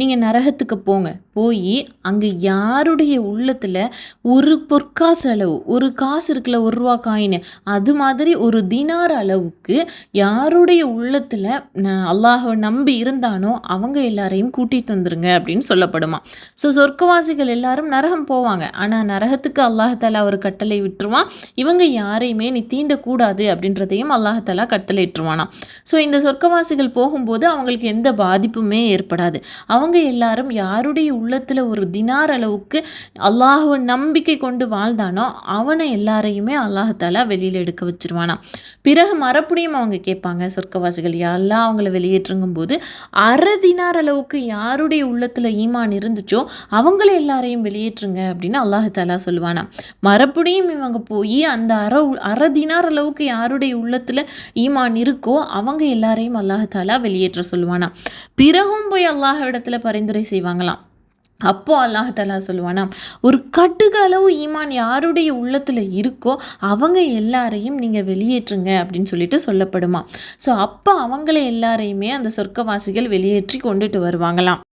நீங்கள் நரகத்துக்கு போங்க, போய் அங்கே யாருடைய உள்ளத்தில் ஒரு பொற்காசு அளவு, ஒரு காசு இருக்குல்ல, ஒரு ரூபா காயின், அது மாதிரி ஒரு தினார் அளவுக்கு யாருடைய உள்ளத்தில் அல்லாஹை நம்பி இருந்தானோ அவங்க எல்லாரையும் கூட்டிகிட்டு வந்துருங்க அப்படின்னு சொல்லப்படுமா. ஸோ சொர்க்கவாசிகள் எல்லாரும் நரகம் போவாங்க. ஆனால் நரகத்துக்கு அல்லாஹாலா ஒரு கட்டளை விட்டுருவான், இவங்க யாரையுமே நீ தீண்டக்கூடாது அப்படின்றதையும் அல்லாஹாலா கட்டளை இட்டுருவானா. ஸோ இந்த சொர்க்கவாசிகள் போகும்போது அவங்களுக்கு எந்த பாதிப்புமே ஏற்படாது. அவங்க எல்லாரும் யாருடைய உள்ளத்தில் ஒரு தினார் அளவுக்கு அல்லாஹ்வை நம்பிக்கை கொண்டு வாழ்ந்தானோ அவனை எல்லாரையுமே அல்லாஹாலா வெளியில் எடுக்க வச்சிருவானா. பிறகு மறுபடியும் அவங்க கேட்பாங்க சொர்க்கவாசிகள், யாரெல்லாம் அவங்கள வெளியேற்றுங்கும் போது அரை தினார் அளவுக்கு யாருடைய உள்ளத்தில் ஈமான் இருந்துச்சோ அவங்கள எல்லாரையும் வெளியேற்றுங்க அப்படின்னு அல்லாஹாலா சொல்லுவானா. மறுபடியும் இவங்க போய் அந்த அரை தினார் அளவுக்கு யாருடைய உள்ளத்தில் ஈமான் இருக்கோ அவங்க எல்லாரையும் அல்லாஹாலா வெளியேற்ற சொல்லுவானா. பிறகும் போய் அல்லாஹ்விடத்தில் பரிந்துரை செய்வாங்களாம். அப்போ அல்லாஹாலா சொல்லுவானா, ஒரு கடுகு அளவு ஈமான் யாருடைய உள்ளத்தில் இருக்கோ அவங்க எல்லாரையும் நீங்கள் வெளியேற்றுங்க அப்படின்னு சொல்லிட்டு சொல்லப்படுமா. ஸோ அப்போ அவங்கள எல்லாரையுமே அந்த சொர்க்கவாசிகள் வெளியேற்றி கொண்டுட்டு வருவாங்களாம்.